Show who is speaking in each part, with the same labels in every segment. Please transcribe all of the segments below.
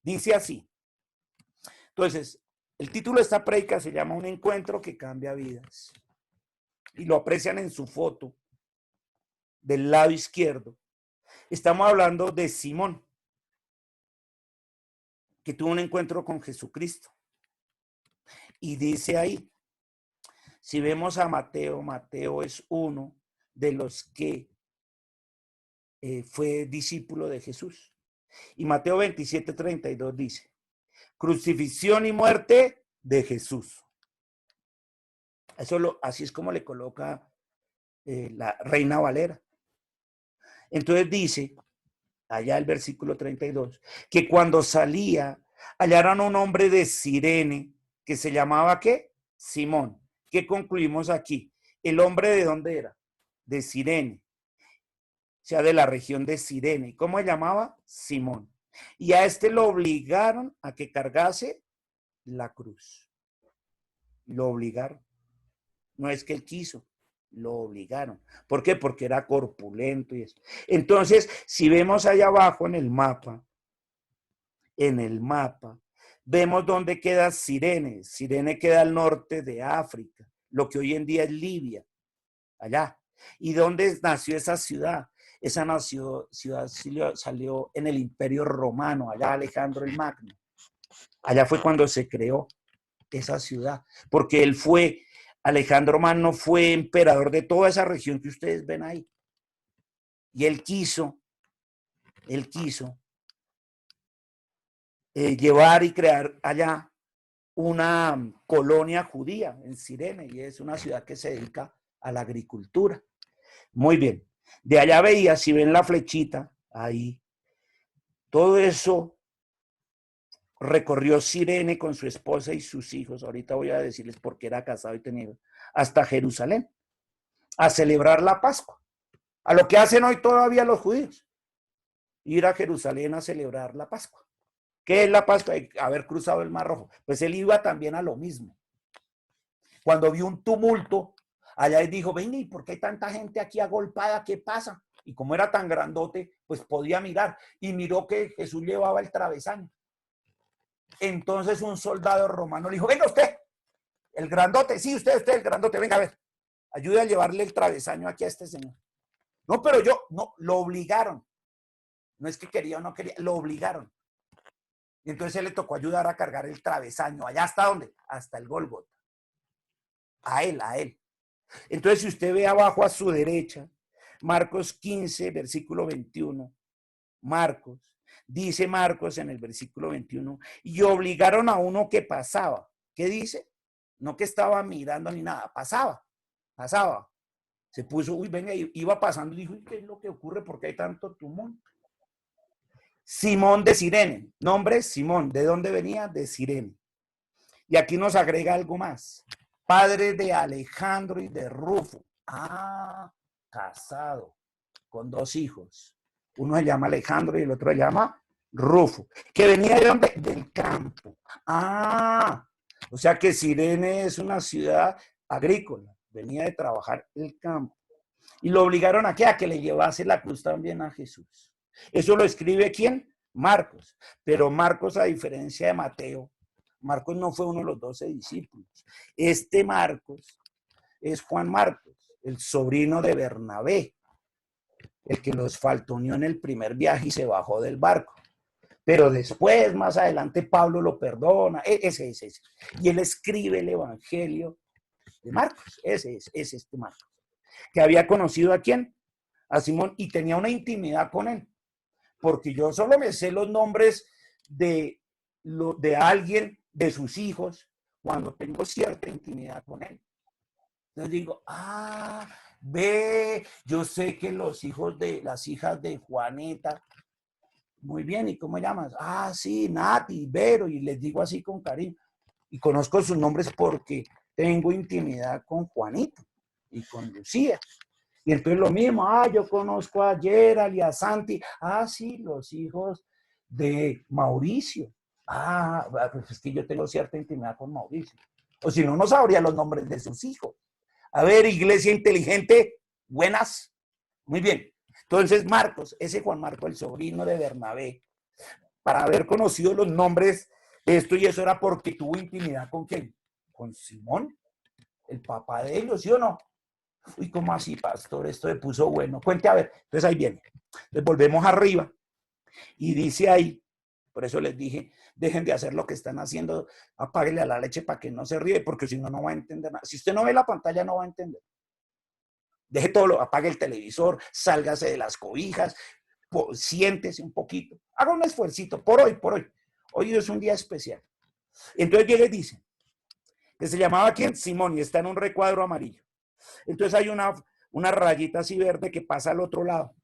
Speaker 1: Dice así. Entonces, el título de esta prédica se llama Un encuentro que cambia vidas. Y lo aprecian en su foto del lado izquierdo. Estamos hablando de Simón, que tuvo un encuentro con Jesucristo. Y dice ahí, si vemos a Mateo, Mateo es uno de los que fue discípulo de Jesús. Y Mateo 27:32 dice, crucifixión y muerte de Jesús. Así es como le coloca la Reina Valera. Entonces dice, allá el versículo 32, que cuando salía, hallaron a un hombre de Cirene, que se llamaba, ¿qué? Simón. ¿Qué concluimos aquí? ¿El hombre de dónde era? De Cirene. O sea, de la región de Cirene. ¿Cómo se llamaba? Simón. Y a este lo obligaron a que cargase la cruz. Lo obligaron. No es que él quiso, lo obligaron. ¿Por qué? Porque era corpulento y eso. Entonces, si vemos allá abajo en el mapa, vemos dónde queda Cirene. Cirene queda al norte de África, lo que hoy en día es Libia, allá. ¿Y dónde nació esa ciudad? Esa ciudad salió en el Imperio Romano, allá Alejandro el Magno. Allá fue cuando se creó esa ciudad, porque Alejandro Magno fue emperador de toda esa región que ustedes ven ahí. Y él quiso llevar y crear allá una colonia judía en Cirene, y es una ciudad que se dedica a la agricultura. Muy bien. De allá veía, si ven la flechita, ahí, todo eso recorrió Cirene con su esposa y sus hijos, ahorita voy a decirles por qué era casado y tenía, hasta Jerusalén, a celebrar la Pascua, a lo que hacen hoy todavía los judíos, ir a Jerusalén a celebrar la Pascua. ¿Qué es la Pascua? Haber cruzado el Mar Rojo. Pues él iba también a lo mismo. Cuando vio un tumulto, allá él dijo, venga, ¿y por qué hay tanta gente aquí agolpada? ¿Qué pasa? Y como era tan grandote, pues podía mirar. Y miró que Jesús llevaba el travesaño. Entonces un soldado romano le dijo, venga usted, el grandote, sí, usted el grandote, venga a ver, ayude a llevarle el travesaño aquí a este señor. No, pero no, lo obligaron. No es que quería o no quería, lo obligaron. Y entonces él le tocó ayudar a cargar el travesaño. ¿Allá hasta dónde? Hasta el Gólgota. A él. Entonces, si usted ve abajo a su derecha, Marcos 15, versículo 21, dice Marcos en el versículo 21, y obligaron a uno que pasaba. ¿Qué dice? No que estaba mirando ni nada, pasaba. Se puso, venga, iba pasando y dijo, ¿qué es lo que ocurre? ¿Por qué hay tanto tumulto? Simón de Cirene, nombre Simón, ¿de dónde venía? De Cirene. Y aquí nos agrega algo más, padre de Alejandro y de Rufo. Casado, con 2 hijos. Uno se llama Alejandro y el otro se llama Rufo. ¿Que venía de dónde? Del campo. O sea que Cirene es una ciudad agrícola, venía de trabajar el campo. Y lo obligaron a que le llevase la cruz también a Jesús. Eso lo escribe ¿quién? Marcos. Pero Marcos, a diferencia de Mateo, Marcos no fue uno de los 12 discípulos. Este Marcos es Juan Marcos, el sobrino de Bernabé, el que los faltoneó en el primer viaje y se bajó del barco. Pero después, más adelante, Pablo lo perdona. Ese. Y él escribe el Evangelio de Marcos. Ese es este Marcos. Que había conocido ¿a quién? A Simón, y tenía una intimidad con él. Porque yo solo me sé los nombres de alguien, de sus hijos, cuando tengo cierta intimidad con él. Entonces digo, yo sé que las hijas de Juanita, muy bien, ¿y cómo llamas? Sí, Nati, Vero, y les digo así con cariño. Y conozco sus nombres porque tengo intimidad con Juanita y con Lucía. Y entonces lo mismo, yo conozco a Gerald y a Santi. Sí, los hijos de Mauricio. Pues es que yo tengo cierta intimidad con Mauricio. O si no, no sabría los nombres de sus hijos. A ver, iglesia inteligente, buenas. Muy bien. Entonces, Marcos, ese Juan Marcos, el sobrino de Bernabé, para haber conocido los nombres de esto, y eso era porque tuvo intimidad con quién, con Simón, el papá de ellos, ¿sí o no? Uy, ¿cómo así, pastor? Esto me puso bueno. Cuente a ver. Entonces ahí viene. Entonces volvemos arriba y dice ahí, por eso les dije, dejen de hacer lo que están haciendo, apáguenle a la leche para que no se ríe, porque si no, no va a entender nada. Si usted no ve la pantalla, no va a entender. Deje todo, apague el televisor, sálgase de las cobijas, siéntese un poquito, haga un esfuercito por hoy, por hoy. Hoy es un día especial. Entonces llega y dice, que se llamaba ¿quién? Simón, y está en un recuadro amarillo. Entonces hay una rayita así verde que pasa al otro lado,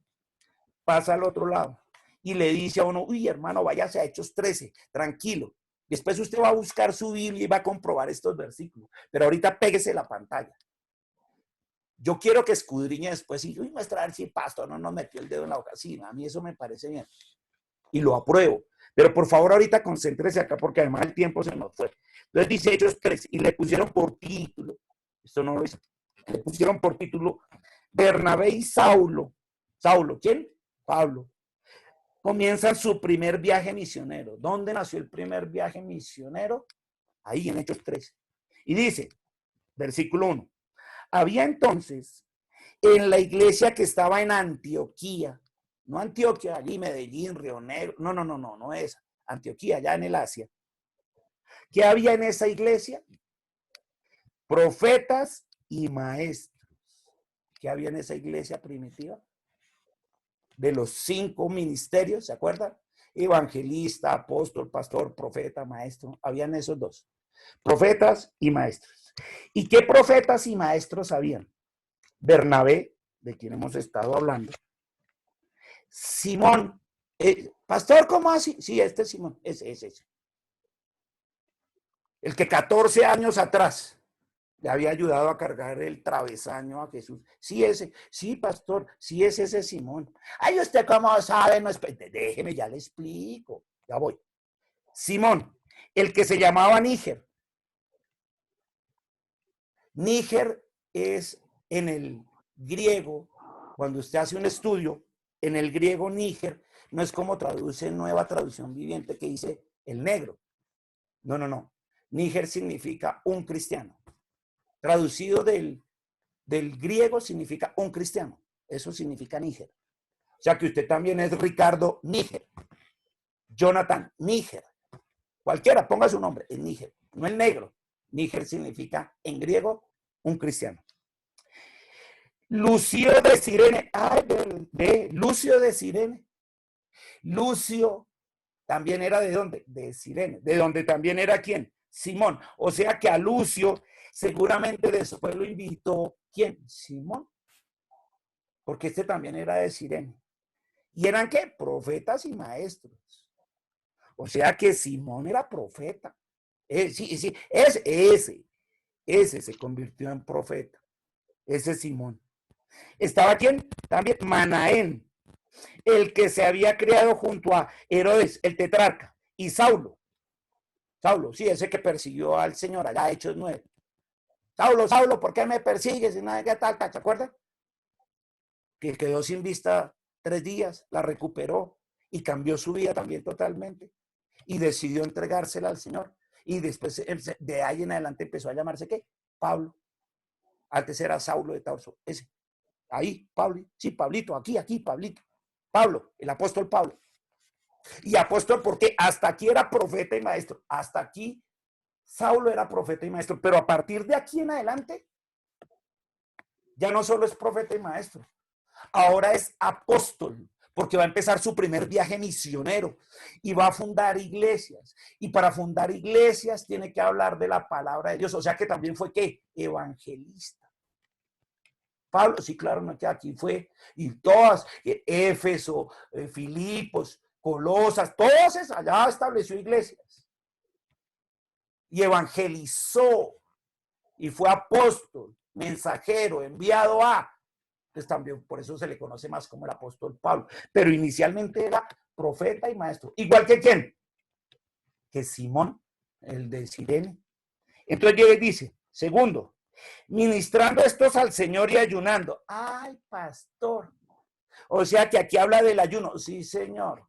Speaker 1: y le dice a uno, uy, hermano, váyase a Hechos 13, tranquilo. Después usted va a buscar su Biblia y va a comprobar estos versículos, pero ahorita péguese la pantalla. Yo quiero que escudriñe después y muestrar si el pastor no nos metió el dedo en la boca. Sí, a mí eso me parece bien y lo apruebo. Pero por favor ahorita concéntrese acá porque además el tiempo se nos fue. Entonces dice Hechos 3 y le pusieron por título, esto no lo hizo, le pusieron por título Bernabé y Saulo. ¿Saulo quién? Pablo. Comienzan su primer viaje misionero. ¿Dónde nació el primer viaje misionero? Ahí en Hechos 3. Y dice, versículo 1. Había entonces en la iglesia que estaba en Antioquía, no Antioquia, allí Medellín, Río Negro, no esa, Antioquía, allá en el Asia. ¿Qué había en esa iglesia? Profetas y maestros. ¿Qué había en esa iglesia primitiva? De los 5 ministerios, ¿se acuerdan? Evangelista, apóstol, pastor, profeta, maestro. Habían esos 2, profetas y maestros. ¿Y qué profetas y maestros habían? Bernabé, de quien hemos estado hablando. Simón, pastor, ¿cómo así? Sí, este es Simón, ese. El que 14 años atrás le había ayudado a cargar el travesaño a Jesús. Sí, ese, sí, pastor, sí es ese Simón. Ay, ¿usted cómo sabe? No, déjeme, ya le explico, ya voy. Simón, el que se llamaba Níger. Níger es en el griego, cuando usted hace un estudio, en el griego Níger, no es como traduce Nueva Traducción Viviente que dice el negro. No. Níger significa un cristiano. Traducido del griego significa un cristiano. Eso significa Níger. O sea que usted también es Ricardo Níger. Jonathan Níger. Cualquiera, ponga su nombre, es Níger. No el negro. Níger significa en griego un cristiano. Lucio de Cirene. Lucio de Cirene. Lucio también era ¿de dónde? De Cirene. De donde también era ¿quién? Simón. O sea que a Lucio seguramente después lo invitó ¿quién? Simón. Porque este también era de Cirene. ¿Y eran qué? Profetas y maestros. O sea que Simón era profeta. Sí, ese se convirtió en profeta. Ese Simón. ¿Estaba quién? También Manaén, el que se había criado junto a Herodes, el tetrarca, y Saulo. Saulo, sí, ese que persiguió al Señor, allá Hechos 9. Saulo, ¿por qué me persigues? Y nada, ¿qué tal? ¿Se acuerdan? Que quedó sin vista 3 días, la recuperó y cambió su vida también totalmente. Y decidió entregársela al Señor. Y después, de ahí en adelante, empezó a llamarse, ¿qué? Pablo. Antes era Saulo de Tarso. Ese. Ahí, Pablo. Sí, Pablito, aquí, Pablito. Pablo, el apóstol Pablo. Y apóstol porque hasta aquí era profeta y maestro. Hasta aquí Saulo era profeta y maestro. Pero a partir de aquí en adelante, ya no solo es profeta y maestro. Ahora es apóstol, porque va a empezar su primer viaje misionero y va a fundar iglesias. Y para fundar iglesias tiene que hablar de la palabra de Dios. O sea que también fue, ¿qué? Evangelista. Pablo, sí, claro, no, que aquí fue. Y todas, Éfeso, Filipos, Colosas, todas allá estableció iglesias. Y evangelizó. Y fue apóstol, mensajero, enviado a. Entonces también por eso se le conoce más como el apóstol Pablo. Pero inicialmente era profeta y maestro. Igual que ¿quién? Que Simón, el de Cirene. Entonces llega y dice, segundo, ministrando estos al Señor y ayunando. Ay, pastor. O sea que aquí habla del ayuno. Sí, señor.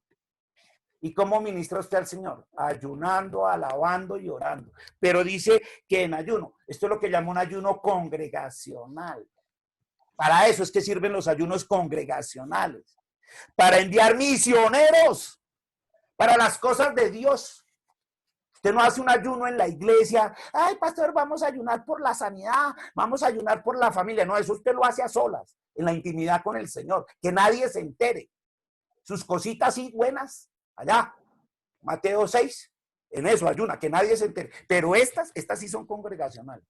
Speaker 1: ¿Y cómo ministra usted al Señor? Ayunando, alabando y orando. Pero dice que en ayuno, esto es lo que llama un ayuno congregacional. Para eso es que sirven los ayunos congregacionales. Para enviar misioneros para las cosas de Dios. Usted no hace un ayuno en la iglesia. Ay, pastor, vamos a ayunar por la sanidad, vamos a ayunar por la familia. No, eso usted lo hace a solas, en la intimidad con el Señor. Que nadie se entere. Sus cositas así buenas, allá, Mateo 6, en eso ayuna, que nadie se entere. Pero estas sí son congregacionales,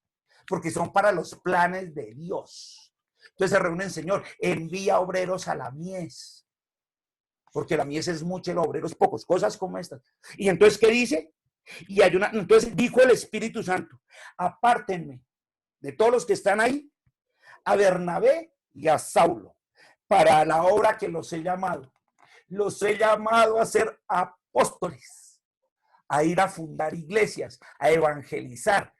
Speaker 1: porque son para los planes de Dios. Entonces se reúnen, Señor, envía obreros a la mies, porque la mies es mucha y los obreros pocos, cosas como estas. Y entonces, ¿qué dice? Y ayuna. Entonces dijo el Espíritu Santo, apártenme de todos los que están ahí, a Bernabé y a Saulo, para la obra que los he llamado. Los he llamado a ser apóstoles, a ir a fundar iglesias, a evangelizar,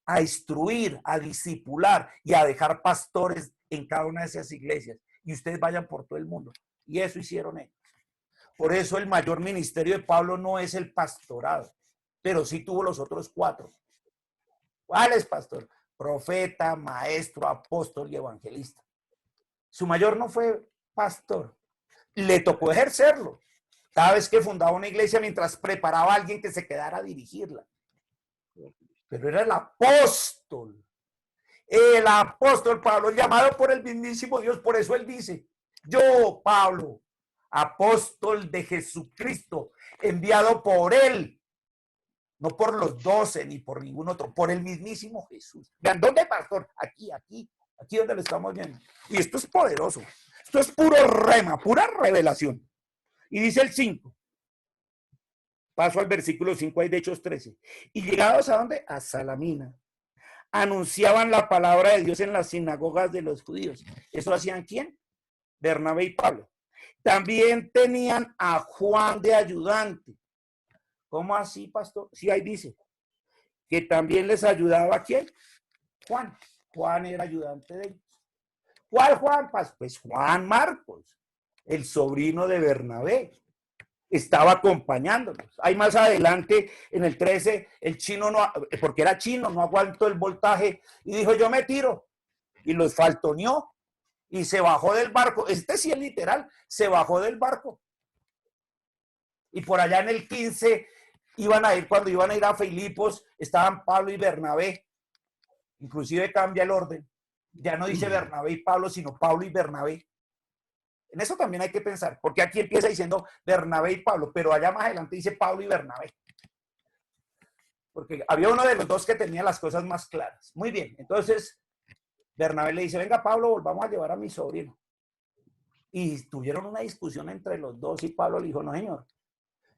Speaker 1: a instruir, a discipular y a dejar pastores en cada una de esas iglesias. Y ustedes vayan por todo el mundo. Y eso hicieron ellos. Por eso el mayor ministerio de Pablo no es el pastorado, pero sí tuvo los otros 4. ¿Cuál es, pastor? Profeta, maestro, apóstol y evangelista. Su mayor no fue pastor. Le tocó ejercerlo. Cada vez que fundaba una iglesia, mientras preparaba a alguien que se quedara a dirigirla. Pero era el apóstol. El apóstol Pablo, llamado por el mismísimo Dios. Por eso él dice, yo, Pablo, apóstol de Jesucristo, enviado por él. No por los 12 ni por ningún otro, por el mismísimo Jesús. Vean, ¿dónde, pastor? Aquí donde lo estamos viendo. Y esto es poderoso. Esto es puro rema, pura revelación. Y dice el 5. Paso al versículo 5 ahí de Hechos 13. Y llegados a dónde? A Salamina. Anunciaban la palabra de Dios en las sinagogas de los judíos. ¿Eso hacían quién? Bernabé y Pablo. También tenían a Juan de ayudante. ¿Cómo así, pastor? Sí, ahí dice. Que también les ayudaba ¿a quién? Juan. Juan era ayudante de ellos. ¿Cuál Juan? Pues Juan Marcos, el sobrino de Bernabé, estaba acompañándolos. Ahí más adelante, en el 13, el chino, no, porque era chino, no aguantó el voltaje y dijo, yo me tiro. Y los faltoneó y se bajó del barco. Este sí es literal, se bajó del barco. Y por allá en el 15, cuando iban a ir a Filipos, estaban Pablo y Bernabé. Inclusive cambia el orden. Ya no dice Bernabé y Pablo, sino Pablo y Bernabé. En eso también hay que pensar, porque aquí empieza diciendo Bernabé y Pablo, pero allá más adelante dice Pablo y Bernabé. Porque había uno de los dos que tenía las cosas más claras. Muy bien, entonces Bernabé le dice, venga Pablo, volvamos a llevar a mi sobrino. Y tuvieron una discusión entre los dos y Pablo le dijo, no señor,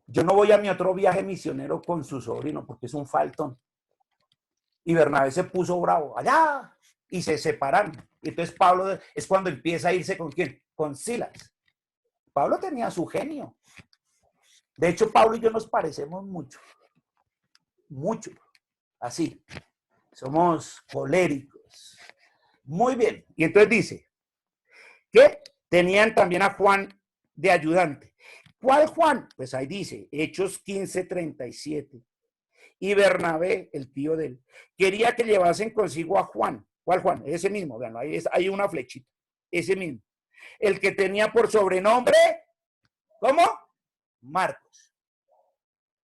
Speaker 1: yo no voy a mi otro viaje misionero con su sobrino porque es un faltón. Y Bernabé se puso bravo, allá, y se separaron. Y entonces Pablo es cuando empieza a irse ¿con quién? Con Silas. Pablo tenía su genio. De hecho, Pablo y yo nos parecemos mucho. Mucho. Así. Somos coléricos. Muy bien. Y entonces dice que tenían también a Juan de ayudante. ¿Cuál Juan? Pues ahí dice, Hechos 15:37. Y Bernabé, el tío de él, quería que llevasen consigo a Juan. ¿Cuál Juan? Ese mismo, vean, ahí hay una flechita. Ese mismo. El que tenía por sobrenombre, ¿cómo? Marcos.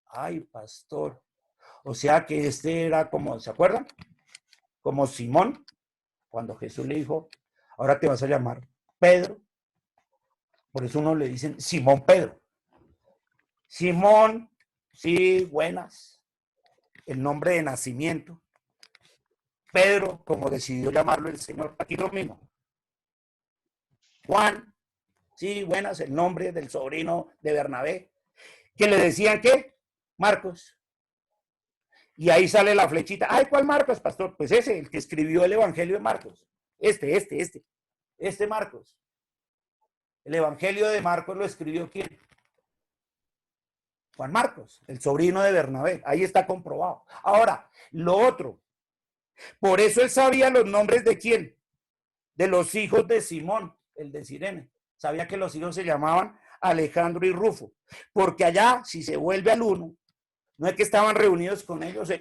Speaker 1: Ay, pastor. O sea que este era como, ¿se acuerdan? Como Simón, cuando Jesús le dijo, ahora te vas a llamar Pedro. Por eso uno le dicen Simón Pedro. Simón, sí, buenas. El nombre de nacimiento. Pedro, como decidió llamarlo el Señor, aquí lo mismo. Juan, sí, buenas, el nombre del sobrino de Bernabé, que le decían ¿qué? Marcos. Y ahí sale la flechita. Ay, ¿cuál Marcos, pastor? Pues ese, el que escribió el Evangelio de Marcos. Este Marcos. El Evangelio de Marcos lo escribió ¿quién? Juan Marcos, el sobrino de Bernabé. Ahí está comprobado. Ahora, lo otro. Por eso él sabía los nombres de quién. De los hijos de Simón, el de Sirene. Sabía que los hijos se llamaban Alejandro y Rufo, porque allá, si se vuelve al uno, no es que estaban reunidos con ellos,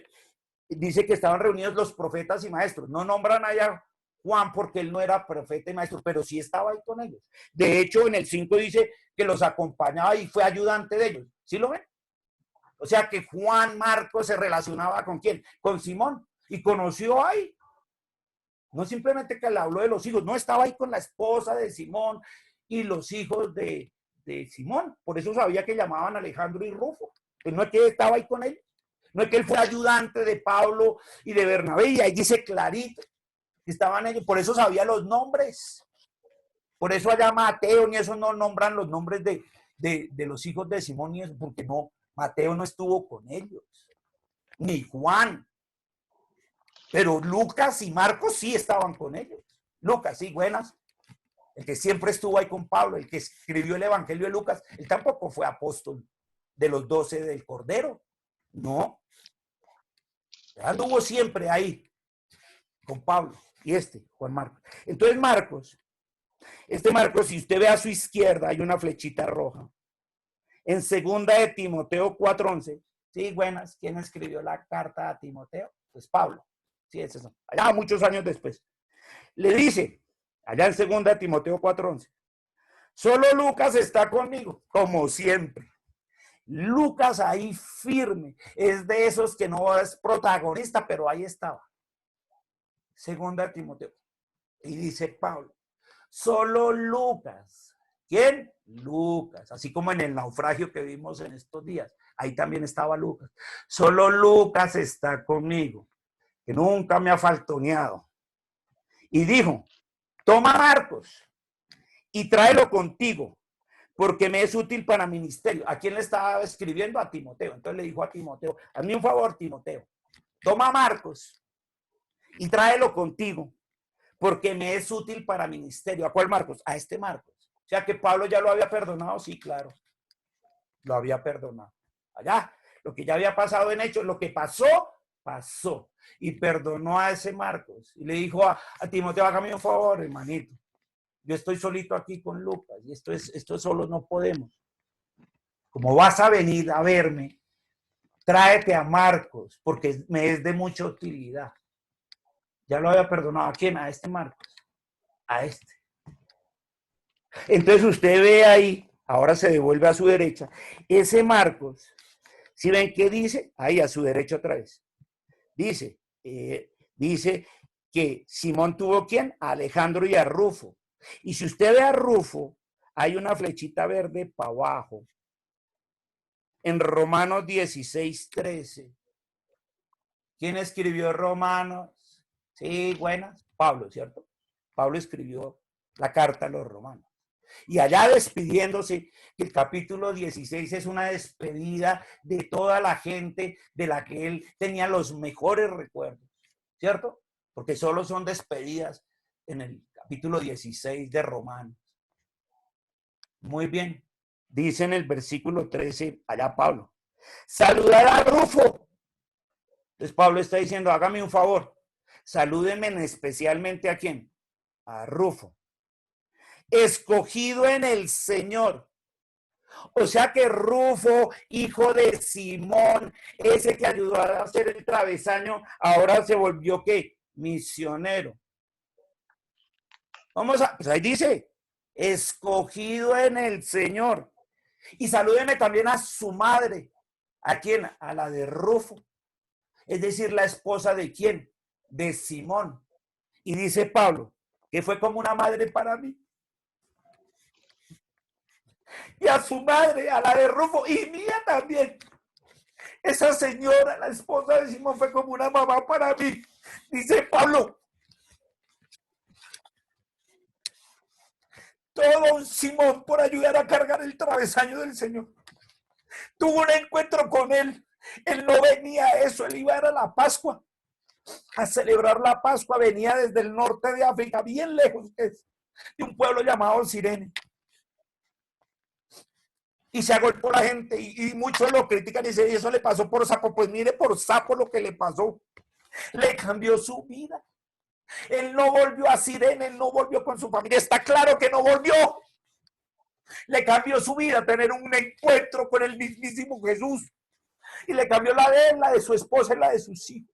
Speaker 1: dice que estaban reunidos los profetas y maestros. No nombran allá Juan porque él no era profeta y maestro, pero sí estaba ahí con ellos. De hecho, en el 5 dice que los acompañaba y fue ayudante de ellos. ¿Sí lo ven? O sea que Juan Marcos se relacionaba con ¿quién? Con Simón. Y conoció ahí. No simplemente que le habló de los hijos, no, estaba ahí con la esposa de Simón y los hijos de Simón. Por eso sabía que llamaban Alejandro y Rufo. Pues no es que estaba ahí con ellos. No es que él fue ayudante de Pablo y de Bernabé, y ahí dice clarito que estaban ellos, por eso sabía los nombres. Por eso allá Mateo ni eso no nombran los nombres de los hijos de Simón y eso, porque no, Mateo no estuvo con ellos, ni Juan. Pero Lucas y Marcos sí estaban con ellos. Lucas, sí, buenas. El que siempre estuvo ahí con Pablo, el que escribió el Evangelio de Lucas, él tampoco fue apóstol de los 12 del Cordero. No. Anduvo siempre ahí con Pablo y Juan Marcos. Entonces Marcos, Marcos, si usted ve a su izquierda, hay una flechita roja. En 2 de Timoteo 4:11, sí, buenas, ¿quién escribió la carta a Timoteo? Pues Pablo. Sí, es eso. Allá muchos años después. Le dice, allá en 2 de Timoteo 4:11, solo Lucas está conmigo, como siempre. Lucas ahí firme, es de esos que no es protagonista, pero ahí estaba. 2 de Timoteo. Y dice Pablo, solo Lucas. ¿Quién? Lucas. Así como en el naufragio que vimos en estos días. Ahí también estaba Lucas. Solo Lucas está conmigo, que nunca me ha faltoneado. Y dijo, toma Marcos y tráelo contigo, porque me es útil para ministerio. ¿A quién le estaba escribiendo? A Timoteo. Entonces le dijo a Timoteo, hazme un favor, Timoteo. Toma Marcos y tráelo contigo, porque me es útil para ministerio. ¿A cuál Marcos? A este Marcos. O sea que Pablo ya lo había perdonado, sí, claro. Lo había perdonado. Allá, lo que ya había pasado en hechos, lo que pasó, pasó. Y perdonó a ese Marcos. Y le dijo a Timoteo, hágame un favor, hermanito. Yo estoy solito aquí con Lucas y esto solo no podemos. Como vas a venir a verme, tráete a Marcos, porque me es de mucha utilidad. Ya lo había perdonado. ¿A quién? A este Marcos. A este. Entonces usted ve ahí, ahora se devuelve a su derecha, ese Marcos, ¿sí ven qué dice? Ahí a su derecha otra vez. Dice que Simón tuvo ¿quién? A Alejandro y a Rufo. Y si usted ve a Rufo, hay una flechita verde para abajo. En Romanos 16:13. ¿Quién escribió Romanos? Sí, buenas. Pablo, ¿cierto? Pablo escribió la carta a los romanos. Y allá despidiéndose, el capítulo 16 es una despedida de toda la gente de la que él tenía los mejores recuerdos, ¿cierto? Porque solo son despedidas en el capítulo 16 de Romanos. Muy bien. Dice en el versículo 13, allá Pablo, saludar a Rufo. Entonces Pablo está diciendo, hágame un favor, salúdenme especialmente a quién, a Rufo, escogido en el Señor. O sea que Rufo, hijo de Simón, ese que ayudó a hacer el travesaño, ahora se volvió ¿qué? Misionero. Vamos a, pues ahí dice, escogido en el Señor. Y salúdeme también a su madre. ¿A quién? A la de Rufo. Es decir, la esposa de quién? De Simón. Y dice Pablo, que fue como una madre para mí. Y a su madre, a la de Rufo, y mía también. Esa señora, la esposa de Simón, fue como una mamá para mí. Dice Pablo. Todo un Simón por ayudar a cargar el travesaño del Señor. Tuvo un encuentro con él. Él no venía a eso, él iba a la Pascua, a celebrar la Pascua. Venía desde el norte de África, bien lejos de un pueblo llamado Sirene. Y se agolpó la gente y muchos lo critican y dicen, ¿y eso le pasó por sapo? Pues mire, por sapo lo que le pasó. Le cambió su vida. Él no volvió a Sirene, él no volvió con su familia. Está claro que no volvió. Le cambió su vida tener un encuentro con el mismísimo Jesús. Y le cambió la de él, la de su esposa y la de sus hijos.